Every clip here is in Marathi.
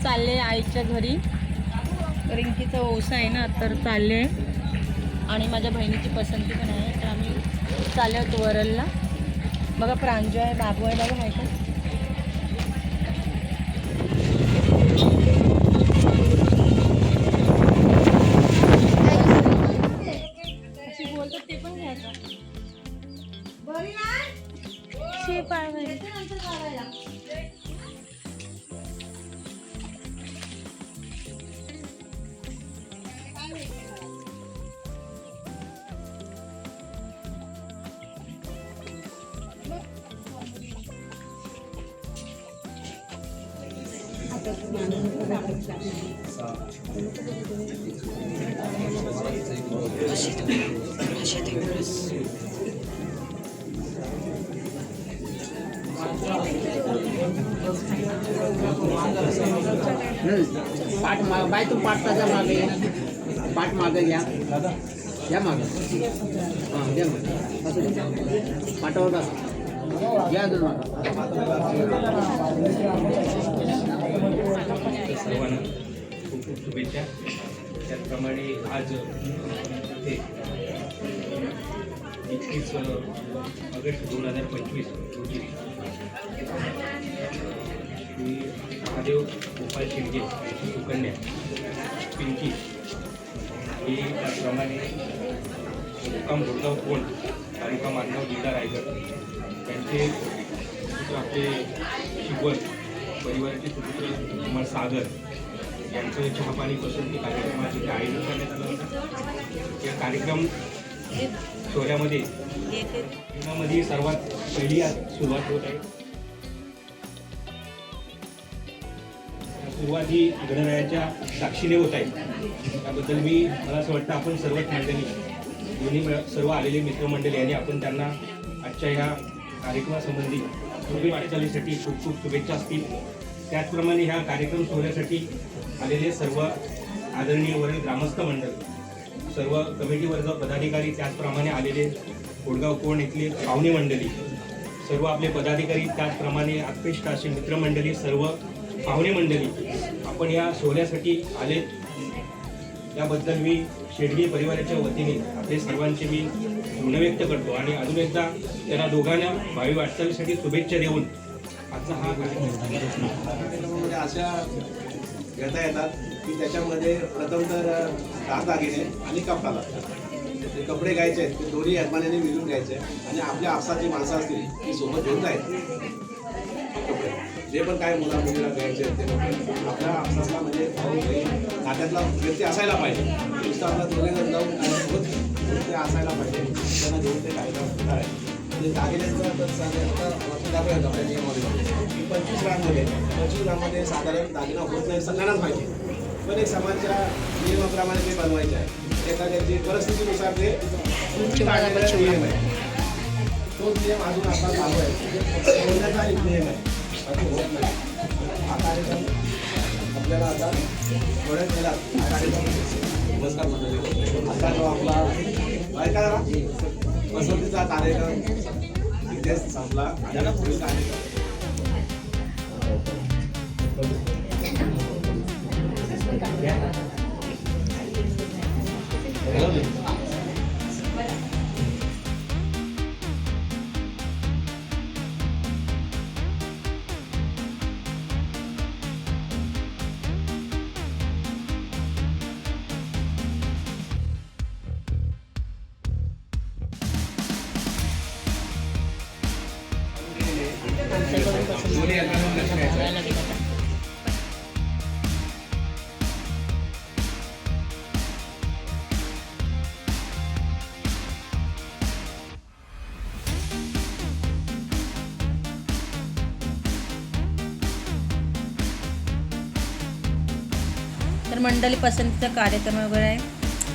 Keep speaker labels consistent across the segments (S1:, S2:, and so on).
S1: चालले आईच्या घरी. रिंकीचा ओसा आहे ना, तर चालले. आणि माझ्या बहिणीची पसंती पण आहे, तर आम्ही चालले होतो वरलला. बघा प्रांजू आहे, बाबू आहे, बघा माहिती आहे. बोलतात ते पण घ्यायचं. शेप आहे.
S2: पाठ बाय तू पाठचा मागे पाठ मागे घ्या घ्या मागे हां घ्या असं पाठावर बस घ्या अजून
S3: सर्वांना खूप खूप शुभेच्छा. त्याचप्रमाणे आज ते 21 ऑगस्ट 2025 रोजी श्री महादेव गोपाल शिंदे सुकन्या पिंकी ही त्याचप्रमाणे मुक्काम गुरगाव कोण तालुका मानगाव जिल्हा रायगड त्यांचे सुपुत्र आपले शिवण परिवाराचे सुपुत्र कुमार सागर यांचं चहापाणी पसंती कार्यक्रमाचे इथे आयोजन करण्यात आलं होतं. या कार्यक्रम सोहळ्यामध्ये जीवनामध्ये सर्वात पहिली सुरुवात होत आहे. सुरुवात ही गणरायाच्या साक्षीने होत आहे. त्याबद्दल मला असं वाटतं आपण सर्वच मंडळी दोन्ही सर्व आलेले मित्रमंडळी यांनी आपण त्यांना आजच्या ह्या कार्यक्रमासंबंधी पुढील वाटचालीसाठी खूप खूप शुभेच्छा असतील. त्याचप्रमाणे ह्या कार्यक्रम सोहळ्यासाठी आलेले सर्व आदरणीय वरील ग्रामस्थ मंडळ, सर्व कमिटी वर्ग पदाधिकारी, त्याचप्रमाणे आलेले कोडगाव कोण इथले पाहुणे मंडळी, सर्व आपले पदाधिकारी, त्याचप्रमाणे आत्पेष्ट असे मित्रमंडळी, सर्व पाहुणे मंडळी आपण या सोहळ्यासाठी आले. त्याबद्दल मी शेडगे परिवाराच्या वतीने आपले सर्वांचे मी ऋण व्यक्त करतो आणि अजून एकदा त्यांना दोघांना भावी वाटचालीसाठी शुभेच्छा देऊन आजचा हा
S4: कार्यक्रमामध्ये अशा घेता येतात की त्याच्यामध्ये प्रथम तर दागिने आणि कपडा लागतात. ते कपडे घ्यायचे आहेत ते दोन्ही यजमानाने मिळून घ्यायचे आणि आपल्या आपसाची माणसं असतील ती सोबत घेऊन जायचे. कपडे जे पण काय मुला मुलीला घ्यायचे ते आपल्या आपसातला म्हणजे नात्यातला व्यक्ती असायला पाहिजे. नुसतं आपला दोघे जण जाऊन ते असायला पाहिजे. त्यांना घेऊन ते कार्यक्रम करायचे. म्हणजे दागिन्याचं तर दाखवलं आपल्या नियमामध्ये की 25 ग्राममध्ये 25 ग्राममध्ये साधारण दागिना होत नाही सगळ्यांनाच माहिती. पण एक समाजच्या नियमाप्रमाणे ते बनवायचे आहे. एखाद्याची परिस्थितीनुसार ते नियम आहे. तो नियम अजून आपला चालू आहे. बोलण्याचा एक नियम आहे. होत नाही. हा कार्यक्रम आपल्याला आता थोड्याच वेळात हा कार्यक्रम नमस्कार मंडळी. आता जो आपला ऐका पसंतीचा कार्यक्रम इथेच संपला आणि पुढील कार्यक्रम
S1: तर मंडळी पसंतीचा कार्यक्रम वगैरे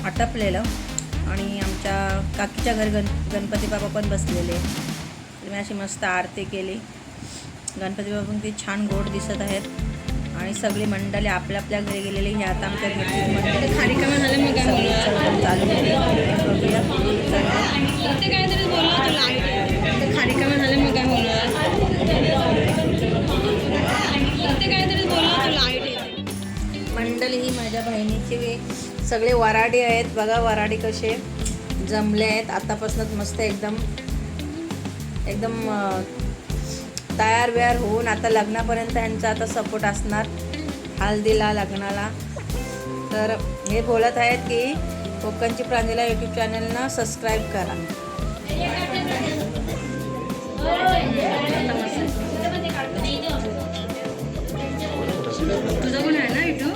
S1: आटपलेलं आणि आमच्या काकीच्या घरी गणपती बाबा पण बसलेले. तर मी अशी मस्त आरती केली. गणपती बाबा पण किती छान गोड दिसत आहेत आणि सगळी मंडळी आपल्या आपल्या घरी गेलेली. हे आता आमच्या घरी मंडळी कार्यक्रम झाले मग चालू कार्यक्रम झाले मग काय बोलणार. काहीतरी बोलला लाईट येते. मंडळी ही माझ्या बहिणीची सगळे वराडी आहेत बघा, वराडी कसे जमले आहेत आतापासूनच मस्त एकदम एकदम तयार व्यार होऊन आता लग्नापर्यंत यांचा आता सपोर्ट असणार हळदीला लग्नाला. तर हे बोलत आहेत की कोकणची प्रांजला यूट्यूब चॅनलना सबस्क्राईब करा. तुझं पण आहे ना इथं?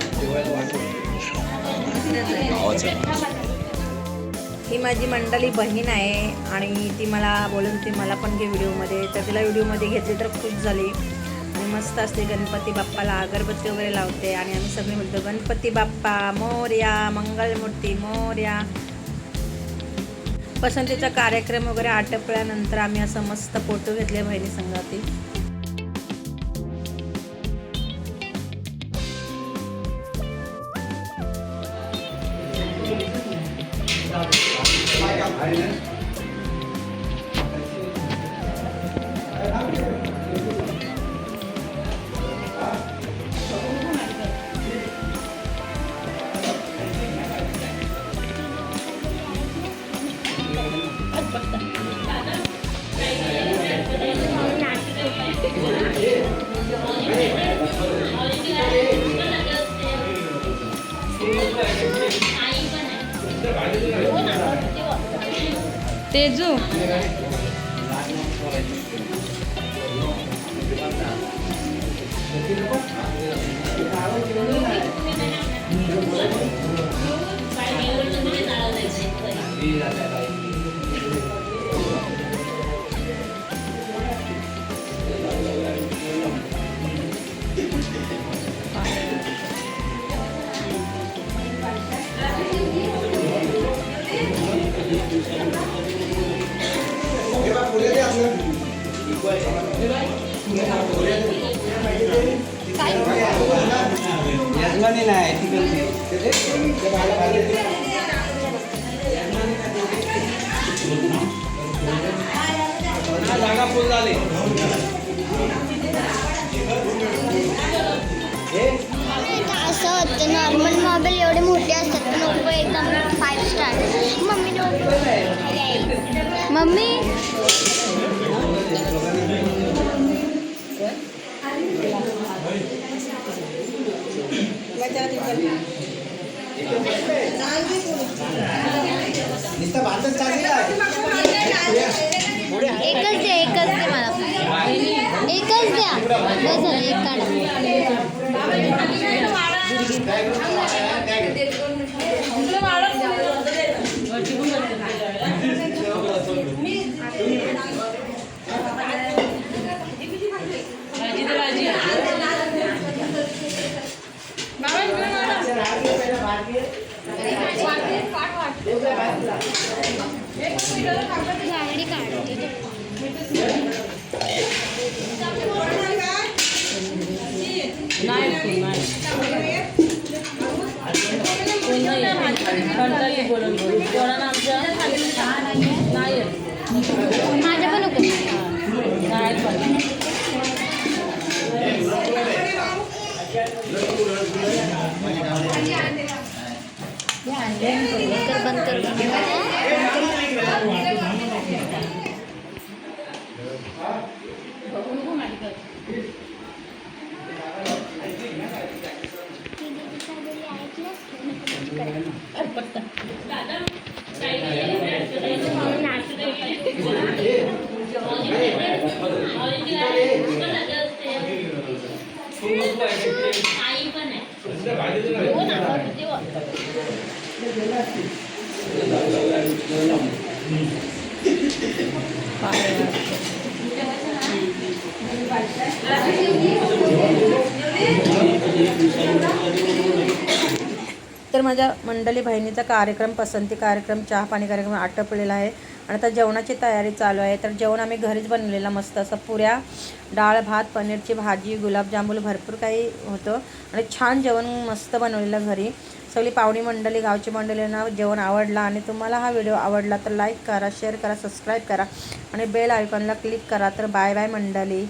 S1: ही माझी मंडळी बहीण आहे आणि ती मला बोलत होती मला पण घे व्हिडिओमध्ये, तर तिला व्हिडिओमध्ये घेतली तर खुश झाली. आणि मस्त असते गणपती बाप्पाला अगरबत्ती वगैरे लावते आणि आम्ही सगळे बोलतो गणपती बाप्पा मोरया, मंगलमूर्ती मोरया. पसंतीचा कार्यक्रम वगैरे आटपल्यानंतर आम्ही असं मस्त फोटो घेतले बहिणी संगाती. तेजू
S2: जागा फुल झाले.
S5: असं होतं नॉर्मल मोबाईल एवढे मोठे असतात नको एकदम 5 स्टार. मम्मी एकच दे मला, एकच द्या बस झालं. एक काढा. गाडी काढते माझ्या पण नको. बंद कर
S1: तर माझ्या मंडळी बहिणीचा कार्यक्रम पसंती कार्यक्रम चहा पाणी कार्यक्रम आटपलेला आहे आणि आता जेवणाची तयारी चालू आहे. तर जेवण आम्ही घरीच बनवलेला मस्त असं पुऱ्या, डाळ भात, पनीरची भाजी, गुलाबजामुन भरपूर काही होतं आणि छान जेवण मस्त बनवलेलं घरी. सगळी पाहुणी मंडळी गावची मंडळींना जेवण आवडला आणि तुम्हाला हा व्हिडिओ आवडला तर लाईक करा, शेअर करा, सबस्क्राईब करा आणि बेल आयकॉनला क्लिक करा. तर बाय बाय मंडळी.